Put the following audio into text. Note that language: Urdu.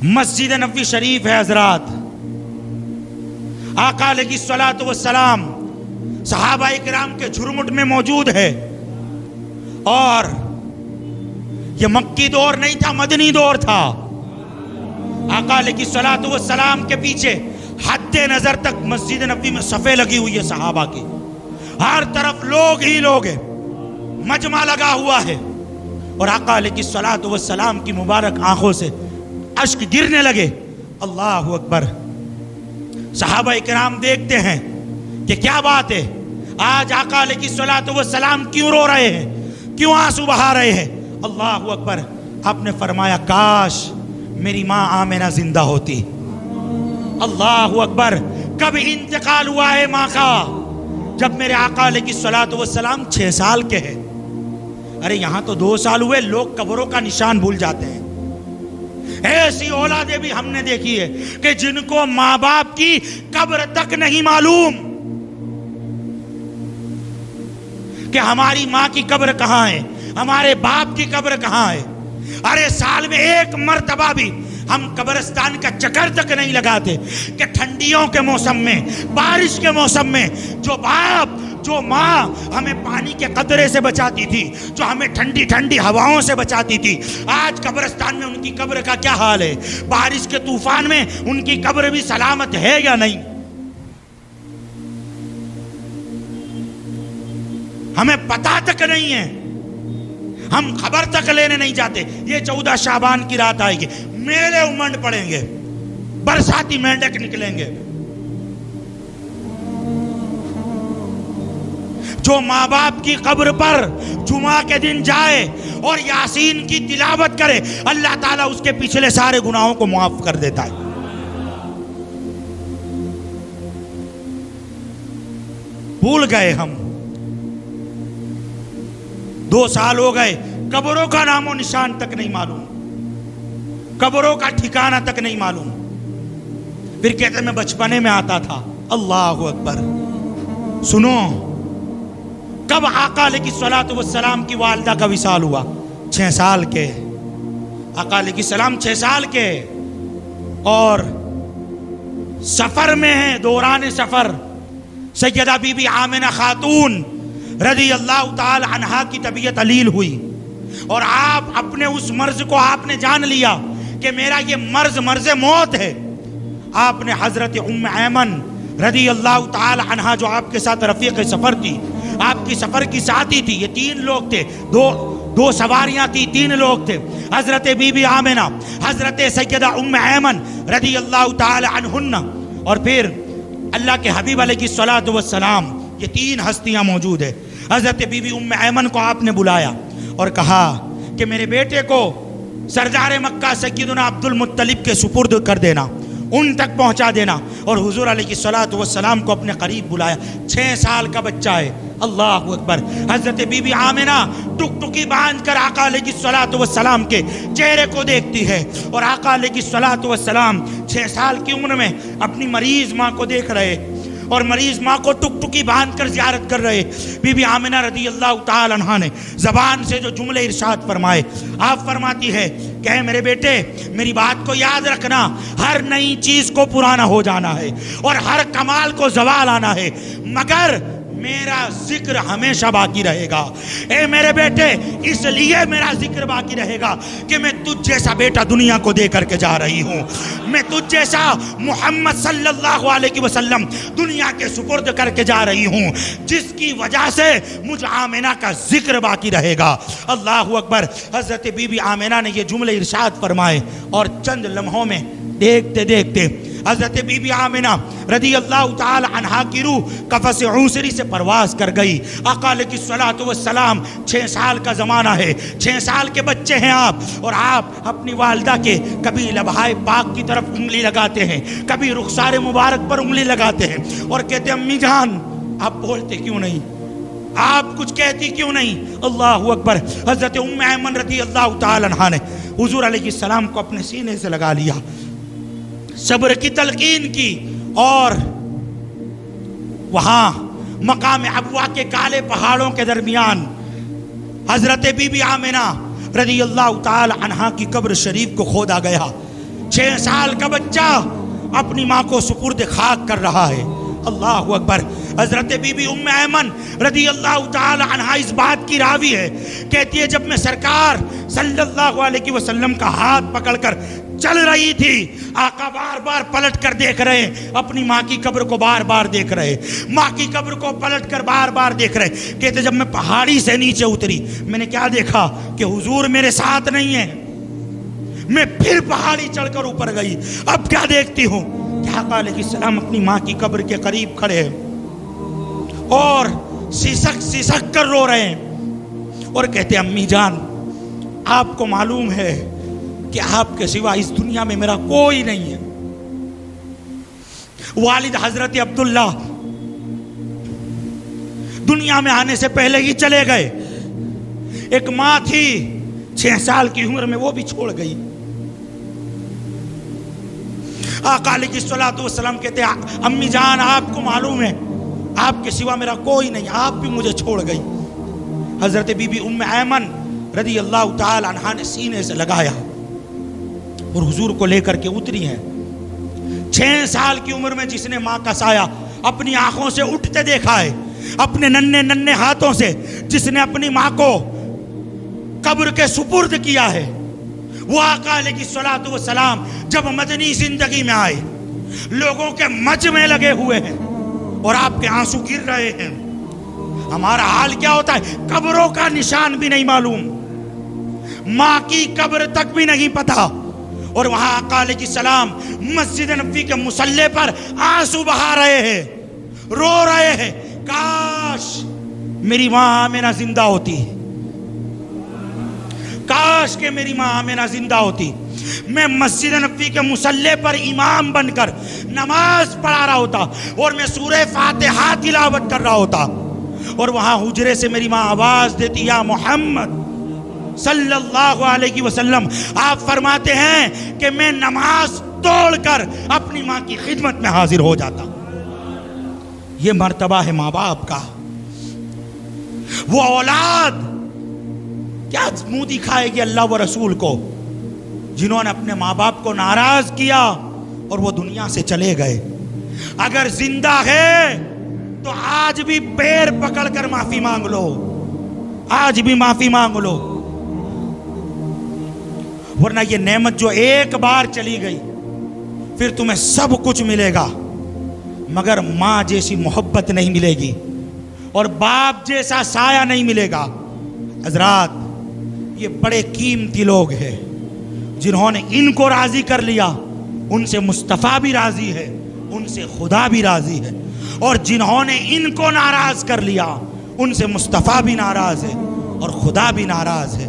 مسجد نبوی شریف ہے حضرات، آقا علیہ الصلوۃ والسلام صحابہ کرام کے جھرمٹ میں موجود ہے، اور یہ مکی دور نہیں تھا، مدنی دور تھا۔ آقا علیہ الصلوۃ والسلام کے پیچھے حد نظر تک مسجد نبوی میں صفیں لگی ہوئی ہے صحابہ کی، ہر طرف لوگ ہی لوگ ہیں، مجمع لگا ہوا ہے، اور آقا علیہ الصلوۃ والسلام کی مبارک آنکھوں سے اشک گرنے لگے۔ اللہ اکبر۔ صحابہ کرام دیکھتے ہیں کہ کیا بات ہے، آج آقا علیہ الصلوۃ والسلام کیوں رو رہے ہیں، کیوں آنسو بہا رہے ہیں؟ اللہ اکبر۔ آپ نے فرمایا کاش میری ماں آمنہ زندہ ہوتی۔ اللہ اکبر۔ کب انتقال ہوا ہے ماں کا؟ جب میرے آقا علیہ الصلوۃ والسلام 6 سال کے ہیں۔ ارے یہاں تو 2 سال ہوئے، لوگ قبروں کا نشان بھول جاتے ہیں۔ ایسی اولادیں بھی ہم نے دیکھی ہے کہ جن کو ماں باپ کی قبر تک نہیں معلوم کہ ہماری ماں کی قبر کہاں ہے، ہمارے باپ کی قبر کہاں ہے۔ ارے سال میں 1 مرتبہ بھی ہم قبرستان کا چکر تک نہیں لگاتے کہ ٹھنڈیوں کے موسم میں، بارش کے موسم میں جو باپ، جو ماں ہمیں پانی کے قطرے سے بچاتی تھی، جو ہمیں ٹھنڈی ٹھنڈی ہواؤں سے بچاتی تھی، آج قبرستان میں ان کی قبر کا کیا حال ہے؟ بارش کے طوفان میں ان کی قبر بھی سلامت ہے یا نہیں؟ ہمیں پتہ تک نہیں ہے، ہم خبر تک لینے نہیں جاتے۔ یہ 14 شعبان کی رات آئے گی، میلے امنڈ پڑیں گے، برساتی مینڈک نکلیں گے۔ جو ماں باپ کی قبر پر جمعہ کے دن جائے اور یاسین کی تلاوت کرے، اللہ تعالیٰ اس کے پچھلے سارے گناہوں کو معاف کر دیتا ہے۔ بھول گئے ہم، 2 سال ہو گئے، قبروں کا نام و نشان تک نہیں معلوم، قبروں کا ٹھکانہ تک نہیں معلوم۔ پھر کہتے میں بچپنے میں آتا تھا۔ اللہ اکبر۔ سنو، کب آقا علیہ الصلوۃ والسلام کی والدہ کا وصال ہوا؟ 6 سال کے۔ آقا علیہ السلام 6 سال کے، اور سفر میں ہیں، دوران سفر سیدہ بی بی آمنہ خاتون رضی اللہ تعالی عنہا کی طبیعت علیل ہوئی، اور آپ اپنے اس مرض کو آپ نے جان لیا کہ میرا یہ مرض مرض موت ہے۔ آپ نے حضرت ام ایمن رضی اللہ تعالی عنہا، جو آپ کے ساتھ رفیق سفر تھی، آپ کی سفر کی ساتھی تھی، یہ 3 لوگ تھے، دو سواریاں تھی، 3 لوگ تھے، حضرت بی بی آمنہ، حضرت سیدہ ام ایمن رضی اللہ تعالی عنہن، اور پھر اللہ کے حبیب علیہ الصلوۃ والسلام، یہ 3 ہستیاں موجود ہیں۔ حضرت بی بی ام ایمن کو آپ نے بلایا اور کہا کہ میرے بیٹے کو سردار مکہ سیدنا عبد المطلب کے سپرد کر دینا، ان تک پہنچا دینا، اور حضور علیہ الصلوۃ والسلام کو اپنے قریب بلایا۔ 6 سال کا بچہ ہے۔ اللہ اکبر۔ حضرت بی بی آمنہ ٹکٹکی باندھ کر آقا علیہ الصلوۃ والسلام کے چہرے کو دیکھتی ہے، اور آقا علیہ الصلوۃ والسلام 6 سال کی عمر میں اپنی مریض ماں کو دیکھ رہے، اور مریض ماں کو ٹکٹکی باندھ کر زیارت کر رہے۔ بی بی آمنہ رضی اللہ تعالی عنہا نے زبان سے جو جملے ارشاد فرمائے، آپ فرماتی ہے کہ اے میرے بیٹے، میری بات کو یاد رکھنا، ہر نئی چیز کو پرانا ہو جانا ہے، اور ہر کمال کو زوال آنا ہے، مگر میرا ذکر ہمیشہ باقی رہے گا۔ اے میرے بیٹے، اس لیے میرا ذکر باقی رہے گا کہ میں تجھ جیسا بیٹا دنیا کو دے کر کے جا رہی ہوں، میں تجھ جیسا محمد صلی اللہ علیہ وسلم دنیا کے سپرد کر کے جا رہی ہوں، جس کی وجہ سے مجھ آمنہ کا ذکر باقی رہے گا۔ اللہ اکبر۔ حضرت بی بی آمنہ نے یہ جملے ارشاد فرمائے، اور چند لمحوں میں دیکھتے دیکھتے حضرت بی بی آمنہ رضی اللہ تعالی عنہا کی روح قفس عوسری سے پرواز کر گئی۔ آقا علیہ الصلوۃ والسلام 6 سال کا زمانہ ہے، 6 سال کے بچے ہیں آپ، اور آپ اپنی والدہ کے کبھی لبہائے پاک کی طرف انگلی لگاتے ہیں، کبھی رخسار مبارک پر انگلی لگاتے ہیں، اور کہتے ہیں امی جان آپ بولتے کیوں نہیں، آپ کچھ کہتی کیوں نہیں؟ اللہ اکبر۔ حضرت ام ایمن رضی اللہ تعالی عنہا نے حضور علیہ السلام کو اپنے سینے سے لگا لیا، صبر کی تلقین کی، اور وہاں مقام ابوا کے کالے پہاڑوں کے درمیان حضرت بی بی آمنہ رضی اللہ تعالی عنہا کی قبر شریف کو کھودا گیا۔ 6 سال کا بچہ اپنی ماں کو سپرد خاک کر رہا ہے. اللہ اکبر. حضرت بی بی ام ایمن رضی اللہ تعالی عنہا اس بات کی راوی ہے. کہتی ہے جب میں سرکار صلی اللہ علیہ وسلم کا ہاتھ پکڑ کر چل رہی تھی، آقا بار بار پلٹ کر دیکھ رہے، اپنی ماں کی قبر کو بار بار دیکھ رہے، ماں کی قبر کو پلٹ کر بار بار دیکھ رہے. کہتے جب میں پہاڑی سے نیچے اتری، میں نے کیا دیکھا کہ حضور میرے ساتھ نہیں ہے. میں پھر پہاڑی چڑھ کر اوپر گئی. اب کیا دیکھتی ہوں کہ آقا علیہ السلام اپنی ماں کی قبر کے قریب کھڑے ہیں اور سسک کر رو رہے ہیں اور کہتے ہیں امی جان آپ کو معلوم ہے کہ آپ کے سوا اس دنیا میں میرا کوئی نہیں ہے. والد حضرت عبداللہ دنیا میں آنے سے پہلے ہی چلے گئے. ایک ماں تھی 6 سال کی عمر میں، وہ بھی چھوڑ گئی. آقا علیہ الصلوۃ والسلام کہتے ہیں امی جان آپ کو معلوم ہے آپ کے سوا میرا کوئی نہیں، آپ بھی مجھے چھوڑ گئی. حضرت بی بی ام ایمن رضی اللہ تعالی عنہا نے سینے سے لگایا اور حضور کو لے کر کے اتری ہیں. 6 سال کی عمر میں جس نے ماں کا سایہ اپنی آنکھوں سے اٹھتے دیکھا ہے، اپنے ننھے ہاتھوں سے جس نے اپنی ماں کو قبر کے سپرد کیا ہے، وہ آقا علیہ الصلوۃ والسلام جب مدنی زندگی میں آئے لوگوں کے مجمع لگے ہوئے ہیں اور آپ کے آنسو گر رہے ہیں. ہمارا حال کیا ہوتا ہے؟ قبروں کا نشان بھی نہیں معلوم، ماں کی قبر تک بھی نہیں پتا، اور وہاں آقا علیہ السلام مسجد نبوی کے مصلی پر آنسو بہا رہے ہیں، رو رہے ہیں. کاش میری ماں آمنہ زندہ ہوتی، کاش کہ میری ماں آمنہ زندہ ہوتی، میں مسجد نبوی کے مصلی پر امام بن کر نماز پڑھا رہا ہوتا اور میں سورہ فاتحہ تلاوت کر رہا ہوتا، اور وہاں حجرے سے میری ماں آواز دیتی یا محمد صلی اللہ علیہ وسلم. آپ فرماتے ہیں کہ میں نماز توڑ کر اپنی ماں کی خدمت میں حاضر ہو جاتا. یہ مرتبہ ہے ماں باپ کا. وہ اولاد کیا منہ دکھائے گی اللہ و رسول کو جنہوں نے اپنے ماں باپ کو ناراض کیا اور وہ دنیا سے چلے گئے. اگر زندہ ہے تو آج بھی پیر پکڑ کر معافی مانگ لو، آج بھی معافی مانگ لو، ورنہ یہ نعمت جو ایک بار چلی گئی پھر تمہیں سب کچھ ملے گا مگر ماں جیسی محبت نہیں ملے گی اور باپ جیسا سایہ نہیں ملے گا. حضرات یہ بڑے قیمتی لوگ ہیں، جنہوں نے ان کو راضی کر لیا ان سے مصطفیٰ بھی راضی ہے، ان سے خدا بھی راضی ہے، اور جنہوں نے ان کو ناراض کر لیا ان سے مصطفیٰ بھی ناراض ہے اور خدا بھی ناراض ہے.